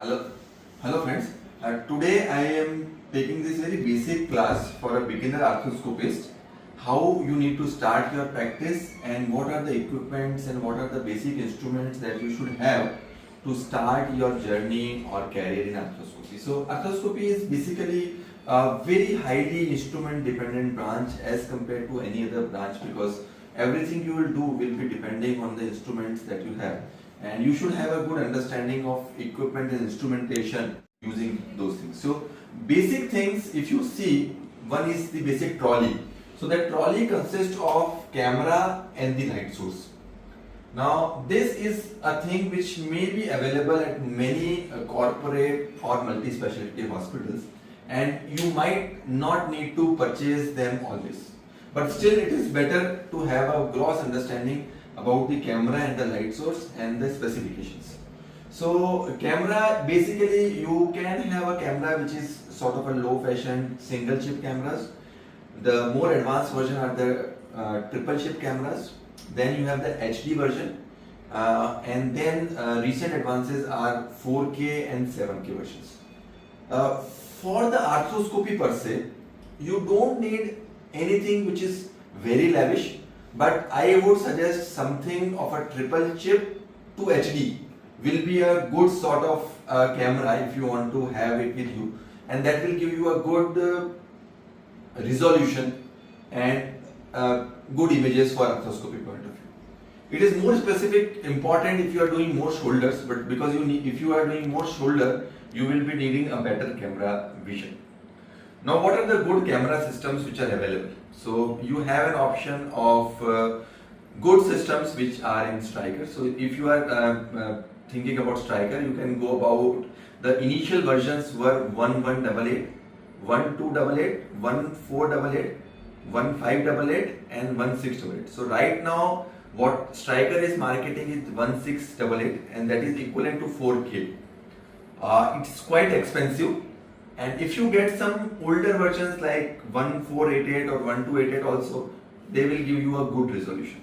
Hello, hello friends. Today I am taking this very basic class for a beginner arthroscopist. How you need to start your practice and what are the equipments and what are the basic instruments that you should have to start your journey or career in arthroscopy. So arthroscopy is basically a very highly instrument dependent branch as compared to any other branch, because everything you will do will be depending on the instruments that you have, and you should have a good understanding of equipment and instrumentation using those things. So basic things, if you see, one is the basic trolley. So that trolley consists of camera and the light source. Now this is a thing which may be available at many corporate or multi-specialty hospitals, and you might not need to purchase them always, but still it is better to have a gross understanding about the camera and the light source and the specifications. So camera, basically you can have a camera which is sort of a low fashion single chip cameras. The more advanced version are the triple chip cameras. Then you have the HD version, and then recent advances are 4K and 7K versions. For the arthroscopy per se, you don't need anything which is very lavish, but I would suggest something of a triple chip to HD will be a good sort of camera if you want to have it with you, and that will give you a good resolution and good images for arthroscopy point of view. It is more specific important if you are doing more shoulders, but because if you are doing more shoulder, you will be needing a better camera vision. Now, what are the good camera systems which are available? So you have an option of good systems which are in Striker. So if you are thinking about Striker, you can go about the initial versions were 1188, 1288, 1488, 1588 and 1688. So right now what Striker is marketing is 1688, and that is equivalent to 4K. It's quite expensive, and if you get some older versions like 1488 or 1288 also, they will give you a good resolution.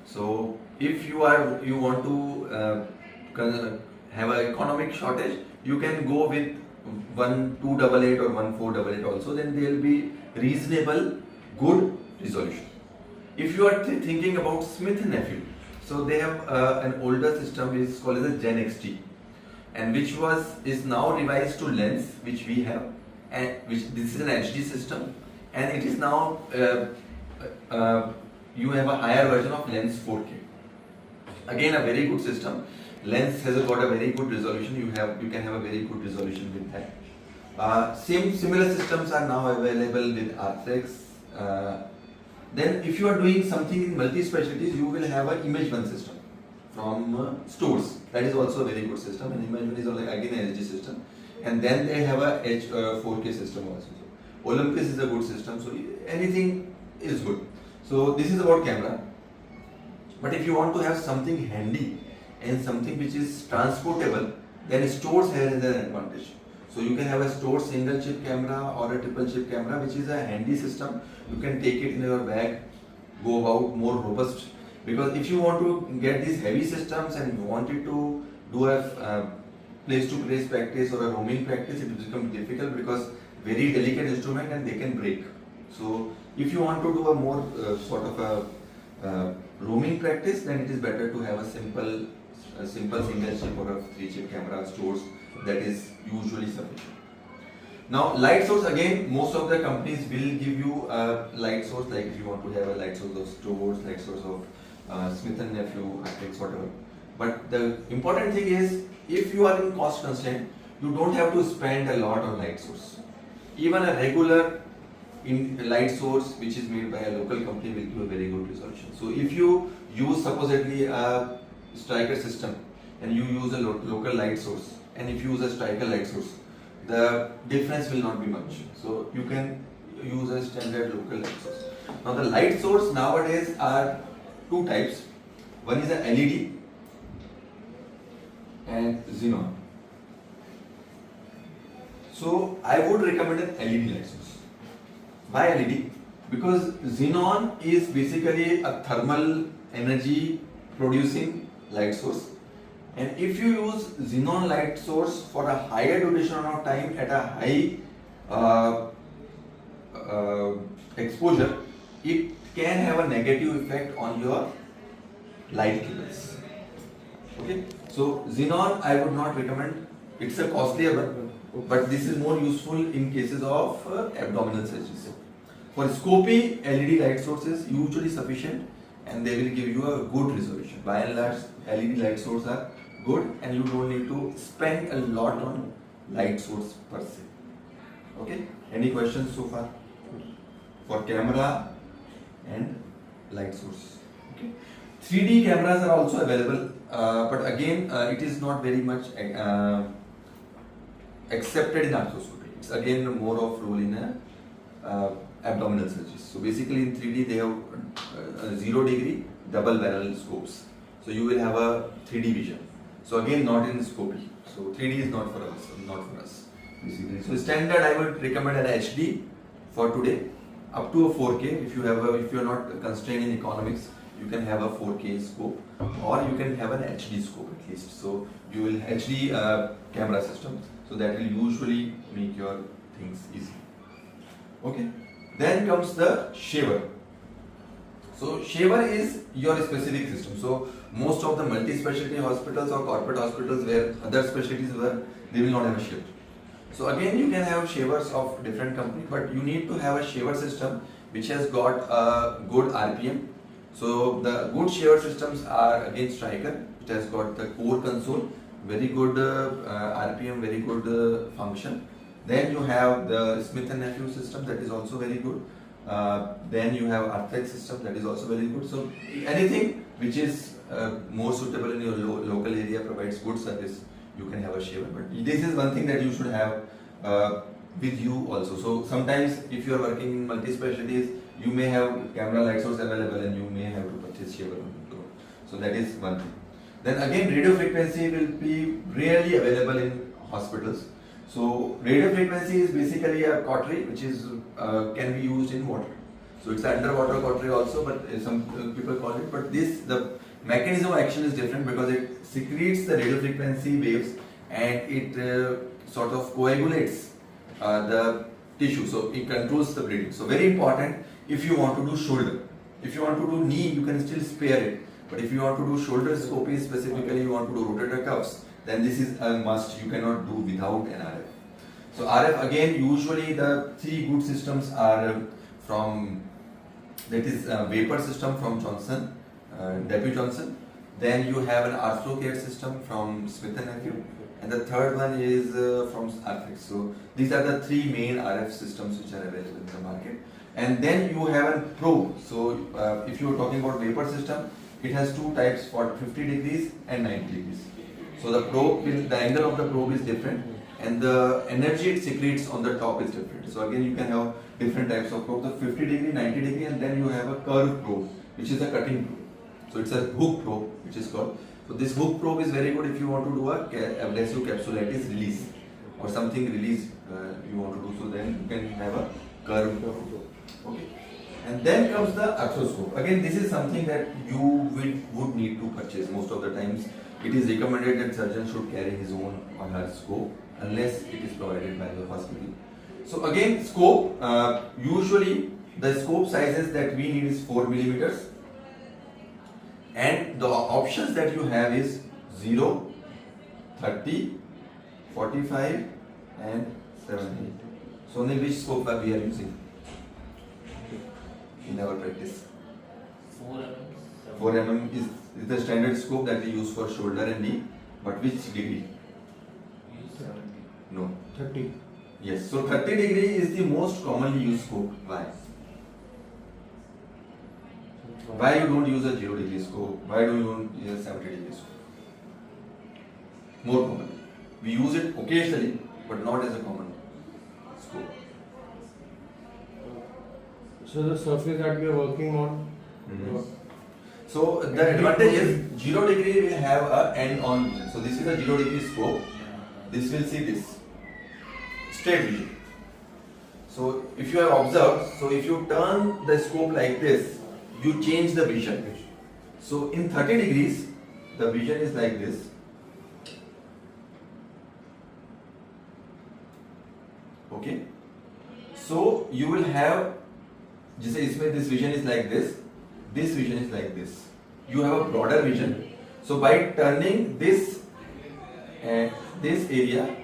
So if you want to have an economic shortage, you can go with 1288 or 1488 also, then they will be reasonable good resolution. If you are thinking about Smith & Nephew, so they have an older system which is called as a Gen XT, and which is now revised to lens, which we have, and this is an HD system, and it is now you have a higher version of lens 4K. Again, a very good system. Lens has got a very good resolution. You can have a very good resolution with that. Similar systems are now available with Arthroscopic. Then if you are doing something in multi-specialties, you will have an Image1 system from stores. That is also a very good system, and Image1 is again an HD system. And then they have a 4K system also. So Olympus is a good system, so anything is good. So this is about camera. But if you want to have something handy and something which is transportable, then stores here is an advantage. So you can have a store single chip camera or a triple chip camera, which is a handy system. You can take it in your bag, go about more robust. Because if you want to get these heavy systems and you wanted to do a place-to-place practice or a roaming practice, it will become difficult because very delicate instrument and they can break. So if you want to do a more sort of a roaming practice, then it is better to have a simple single chip or a 3-chip camera stores. That is usually sufficient. Now light source, again most of the companies will give you a light source, like if you want to have a light source of stores, light source of Smith & Nephew, Arthroscopic, whatever. But the important thing is, if you are in cost constraint, you don't have to spend a lot on light source. Even a regular light source which is made by a local company will give a very good resolution. So if you use supposedly a Striker system and you use a local light source, and if you use a Striker light source, the difference will not be much. So you can use a standard local light source. Now the light source nowadays are two types. One is a LED and xenon. So I would recommend an LED light source. Why LED? Because xenon is basically a thermal energy producing light source, And if you use xenon light source for a higher duration of time at a high exposure, it can have a negative effect on your light cables. Okay, so xenon I would not recommend. It's a costlier one, but this is more useful in cases of abdominal surgeries. For scopy, LED light source is usually sufficient and they will give you a good resolution. By and large, LED light source are good and you don't need to spend a lot on light source per se. Okay, any questions so far? For camera and light source. Okay, 3D cameras are also available, but again, it is not very much accepted in arthroscopy. It's again more of role in abdominal surgeries. So basically in 3D they have 0 degree double barrel scopes. So you will have a 3D vision. So again not in scopy. So 3D is not for us. Basically. So standard I would recommend an HD for today, up to a 4K. If you are not constrained in economics, you can have a 4K scope, or you can have an HD scope at least. So you will HD camera system. So that will usually make your things easy. Okay. Then comes the shaver. So shaver is your specific system. So most of the multi-specialty hospitals or corporate hospitals where other specialties were, they will not have a shaver. So again you can have shavers of different company, but you need to have a shaver system which has got a good RPM. So the good shaver systems are again Striker, which has got the core console, very good RPM, very good function. Then you have the Smith and Nephew system, that is also very good. Then you have Arthroscopic system, that is also very good. So anything which is more suitable in your local area, provides good service, you can have a shaver. But this is one thing that you should have with you also. So sometimes if you are working in multi-specialties, you may have camera light source available and you may have to purchase shaver on the floor. So that is one thing. Then again, radio frequency will be rarely available in hospitals. So radio frequency is basically a cautery which is can be used in water. So it's an underwater cautery also, but some people call it. But the mechanism of action is different because it secretes the radio frequency waves and it sort of coagulates the tissue. So it controls the bleeding. So very important if you want to do shoulder. If you want to do knee, you can still spare it. But if you want to do shoulder scopy, specifically you want to do rotator cuffs, then this is a must. You cannot do without an RF. So RF again, usually the three good systems are from, that is vapor system from Johnson, Debbie Johnson. Then you have an Arthroscopic system from Smith and Nephew, and the third one is from Arthroscopic. So these are the three main RF systems which are available in the market. And then you have a probe. So if you are talking about vapor system, it has two types, for 50 degrees and 90 degrees. So the probe, the angle of the probe is different, and the energy it secretes on the top is different. So again, you can have different types of probe, the 50 degree, 90 degree, and then you have a curved probe, which is a cutting probe. So it's a hook probe, which is called. So this hook probe is very good if you want to do a abrasive capsulitis release or something release you want to do. So then you can have a curved probe. Okay. And then comes the arthroscope. Again, this is something that you would need to purchase most of the times. It is recommended that surgeon should carry his own or her scope unless it is provided by the hospital. So again, scope, usually the scope sizes that we need is 4 millimeters, and the options that you have is 0, 30, 45 and 70. So only which scope we are using in our practice? 4 mm is the standard scope that we use for shoulder and knee, but which degree? 70. No. 30. Yes, so 30 degree is the most commonly used scope. Why? Why you don't use a 0 degree scope? Why do you don't use a 70 degree scope? More common. We use it occasionally, but not as a common scope. So the surface that we are working on. So the advantage is 0 degree will have a end on vision. So this is a 0 degree scope. This will see this straight vision. So if you have observed, so if you turn the scope like this, you change the vision. So in 30 degrees, the vision is like this, Okay, so you will have, जैसे इसमें this vision is like this vision is like this. You have a broader vision. So by turning this area,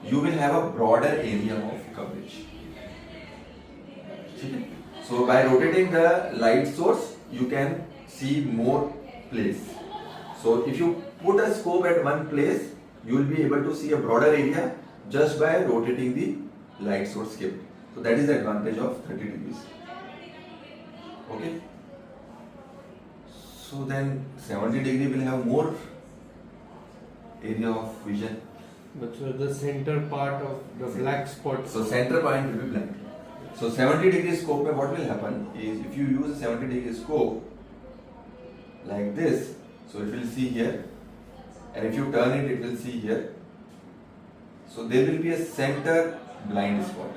you will have a broader area of coverage. ठीक है? So by rotating the light source, you can see more place. So if you put a scope at one place, you will be able to see a broader area just by rotating the light source cable. So that is the advantage of 30 degrees. Okay. So then 70 degree will have more area of vision. But so the center part of the black spot. So center point will be blank. So 70 degree scope mein what will happen is if you use a 70 degree scope like this, so it will see here, and if you turn it, it will see here. So there will be a center blind spot.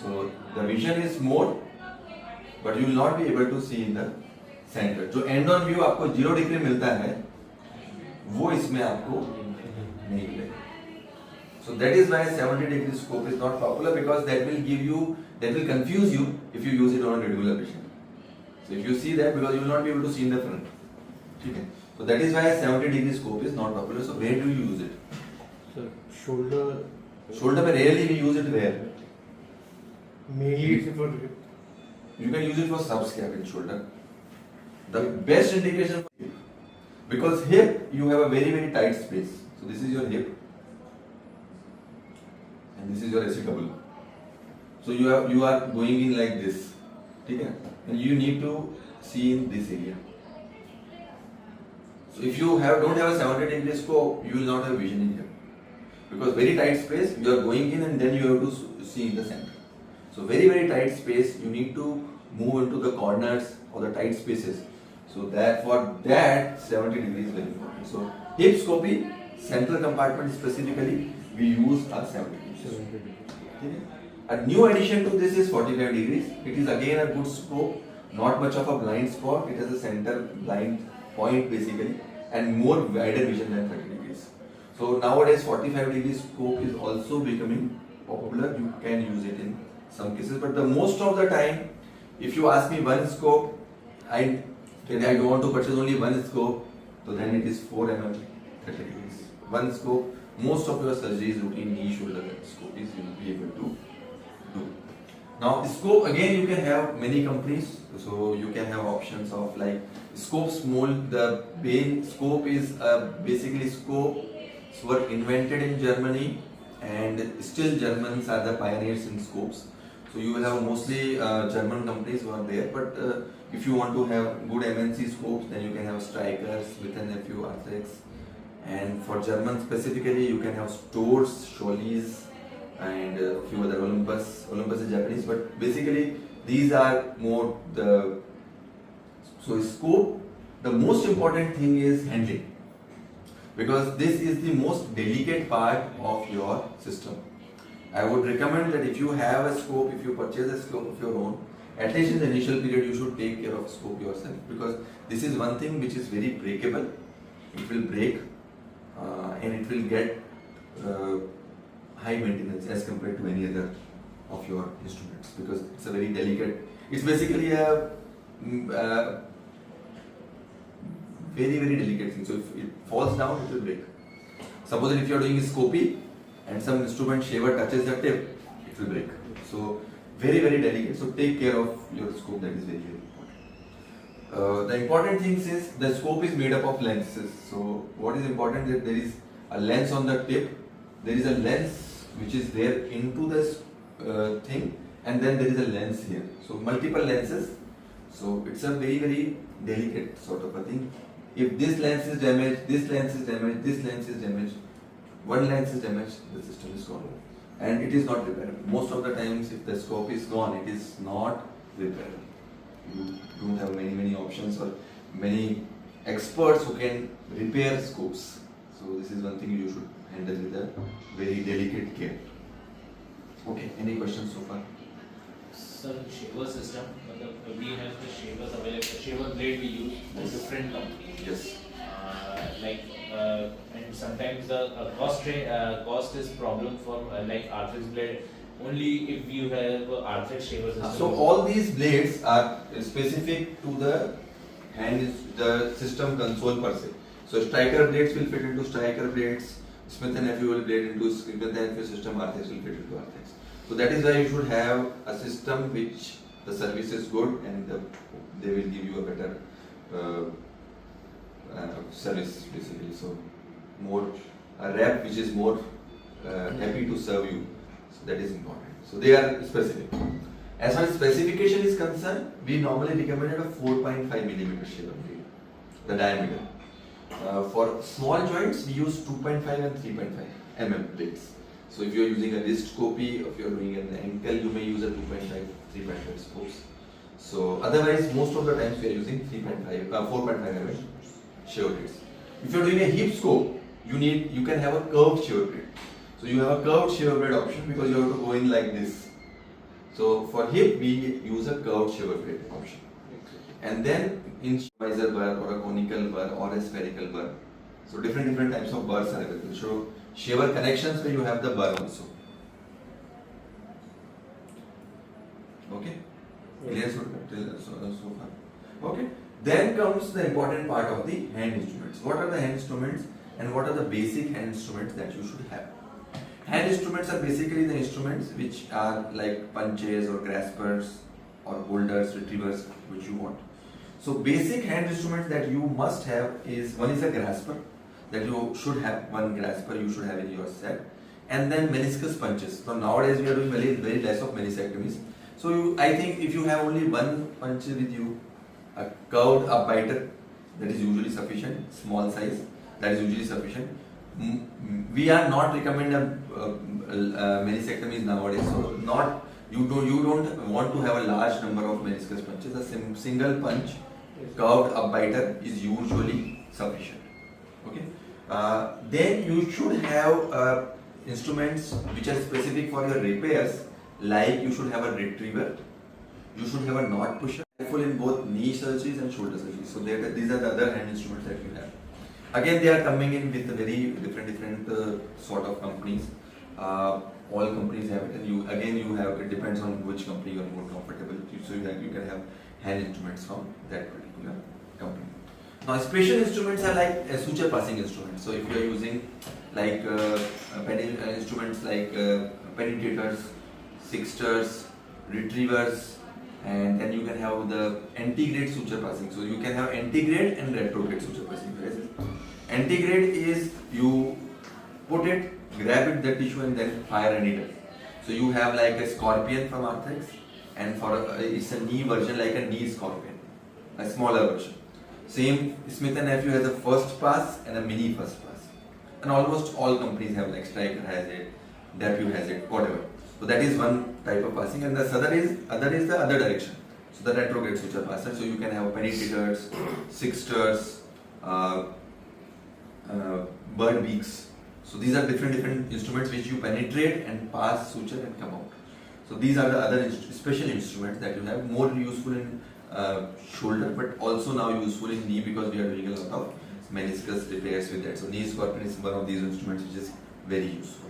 So the vision is more, but you will not be able to see in the center. जो end on view आपको 0 degree मिलता है, वो इसमें आपको नहीं मिलेगा. So that is why 70 degree scope is not popular, because that will confuse you if you use it on a regular patient. So if you see that, because you will not be able to see in the front. Okay. So that is why 70 degree scope is not popular. So where do you use it? So shoulder. Shoulder में rarely we use it where? Mainly it's for hip. You can use it for subscap in shoulder. The best indication for hip, because hip you have a very tight space. So this is your hip, and this is your acetabular. So you are going in like this, okay? And you need to see in this area. So if you don't have a 70 degree scope, you will not have vision in here, because very tight space you are going in, and then you have to see in the center. So very tight space, you need to move into the corners or the tight spaces. So that for that 70 degrees is very important. So hip scopy, central compartment specifically, we use a 70 degrees. 70 degrees. Okay. A new addition to this is 45 degrees. It is again a good scope, not much of a blind spot. It has a center blind point basically, and more wider vision than 30 degrees. So nowadays 45 degree scope is also becoming popular. You can use it in some cases, but the most of the time, if you ask me one scope, I don't want to purchase only one scope, so then it is 4 mm 30 degrees. One scope, most of your surgeries, routine knee, shoulder scope is you will be able to do. Now scope, again you can have many companies, so you can have options of like scopes mold. The main scope is basically scopes were invented in Germany, and still Germans are the pioneers in scopes. So you will have mostly German companies who are there, but if you want to have good MNC scopes, then you can have Strikers, within a few Arthrex, and for German specifically you can have Stores, Schollys, and a few other Olympus. Olympus is Japanese, but basically these are more the. So scope, the most important thing is handling, because this is the most delicate part of your system. I would recommend that if you have a scope, if you purchase a scope of your own, at least in the initial period you should take care of scope yourself, because this is one thing which is very breakable. It will break and it will get high maintenance as compared to any other of your instruments, because it's a very delicate, it's basically a very delicate thing. So if it falls down, it will break. Suppose if you are doing scopy and some instrument shaver touches the tip, it will break. So very delicate. So take care of your scope. That is very important. The important things is the scope is made up of lenses. So what is important is that there is a lens on the tip. There is a lens which is there into this thing, and then there is a lens here. So multiple lenses. So it's a very delicate sort of a thing. If this lens is damaged, this lens is damaged, this lens is damaged, one lens is damaged, the system is gone, and it is not repairable. Most of the times, if the scope is gone, it is not repairable. You don't have many options or many experts who can repair scopes. So this is one thing you should handle with a very delicate care. Okay, any questions so far? Sir, shaver system, we have the shavers available, the shaver blade we use, different companies. Yes. Like and sometimes the cost is problem for like arthritis blade only if you have arthritis shaver system. So all these blades are specific to the the system console per se. So striker blades will fit into striker blades, Smith and Nephew will blade into Smith and Nephew system, Arthrex will fit into Arthrex. So that is why you should have a system which the service is good and they will give you a better service basically. So more a rep which is more happy to serve you. So that is important. So they are specific. As far as specification is concerned, we normally recommended a 4.5 millimeter shaver blade, the diameter. For small joints, we use 2.5 and 3.5 mm blades. So if you are using a arthroscopy, if you are doing an ankle, you may use a 2.5, 3.5 spokes. So otherwise, most of the times we are using 4.5 mm shaver blades. If you are doing a hip scope, you can have a curved shaver blade. So you have a curved shaver blade option because you have to go in like this. So for hip, we use a curved shaver blade option. And then in visor burr or a conical burr or a spherical burr. So different types of burrs are available. So shaver connections where you have the burr also. Okay? Clear so far? Okay. Then comes the important part of the hand instruments. What are the hand instruments and what are the basic hand instruments that you should have? Hand instruments are basically the instruments which are like punches or graspers or holders, retrievers, which you want. So basic hand instruments that you must have is, one is a grasper, that you should have one grasper you should have in your set, and then meniscus punches. So nowadays we are doing very less of meniscectomies. So I think if you have only one punch with you, a curved up biter, that is usually sufficient, small size, that is usually sufficient. We are not recommending meniscectomies nowadays. So you don't want to have a large number of meniscus punches. A single punch, curved up biter is usually sufficient. Okay. Then you should have instruments which are specific for your repairs. Like you should have a retriever, you should have a knot pusher, helpful in both knee surgeries and shoulder surgeries. So these are the other hand instruments that you have. Again, they are coming in with very different sort of companies. All companies have it, and you have, it depends on which company you are more comfortable with. So that you can have hand instruments from that particular company. Now, special instruments are like suture passing instruments. So if you are using like instruments like penetrators, sixters, retrievers, and then you can have the antegrade suture passing. So you can have antegrade and retrograde suture passing. Antegrade is you put it, grab it, the tissue, and then fire a needle. So you have like a scorpion from Arthrix, and it's a knee version like a knee scorpion, a smaller version. Same, Smith and Nephew has a first pass and a mini first pass, and almost all companies have, like Stryker has it, Nephew has it, whatever. So that is one type of passing, and the other is the other direction. So the retrograde suture passer. So you can have penetrators, sixters, bird beaks. So these are different instruments which you penetrate and pass suture and come out. So these are the other special instruments that you have, more useful in shoulder, but also now useful in knee because we are doing a lot of meniscus repairs with that. So knee scorpion is one of these instruments which is very useful.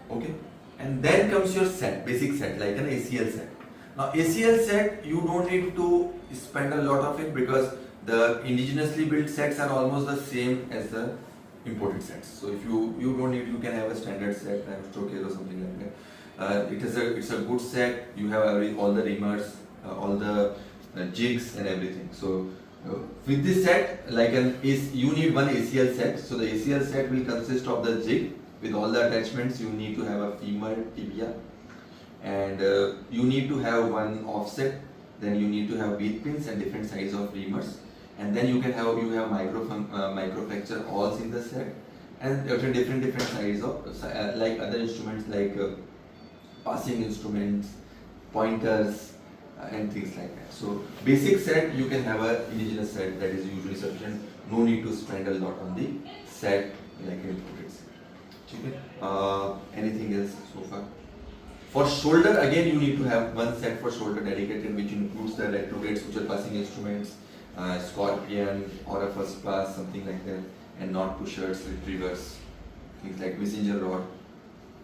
Okay. And then comes your set, basic set, like an ACL set. Now ACL set, you don't need to spend a lot of it because the indigenously built sets are almost the same as the imported sets. So if you don't need, you can have a standard set, Arthroscopic or something like that. It's a good set. You have all the reamers, all the jigs and everything. So with this set, you need one ACL set. So the ACL set will consist of the jig. With all the attachments, you need to have a femur, tibia, and you need to have one offset. Then you need to have bead pins and different size of reamers, and then you have microfracture alls in the set, and different size of like other instruments like passing instruments, pointers, and things like that. So basic set, you can have a indigenous set that is usually sufficient. No need to spend a lot on the set like imported set. Anything else so far? For shoulder, again you need to have one set for shoulder dedicated, which includes the retrograde suture passing instruments, scorpion or a first pass, something like that, and knot pushers, retrievers, things like messenger rod.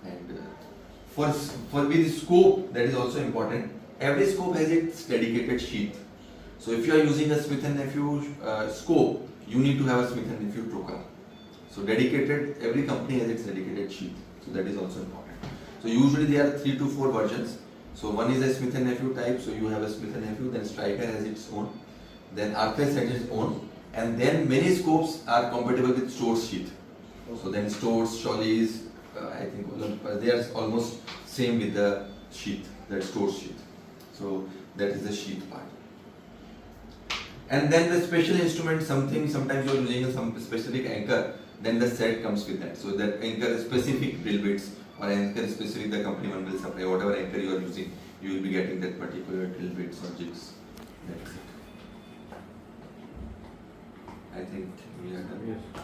And for with scope, that is also important. Every scope has its dedicated sheath. So if you are using a Smith and Nephew scope, you need to have a Smith and Nephew trocar. So dedicated, every company has its dedicated sheath. So that is also important. So usually there are 3 to 4 versions. So one is a Smith and Nephew type. So you have a Smith and Nephew. Then Striker has its own. Then Arthros has its own. And then many scopes are compatible with Storz sheath. So then Storz, Schollys, I think they are almost same with the sheath, that Storz sheath. So that is the sheath part. And then the special instrument, sometimes you are using some specific anchor, then the set comes with that. So that anchor specific drill bits or anchor specific the company one will supply, whatever anchor you are using, you will be getting that particular drill bits or jigs. That's it. I think we are done. Yes.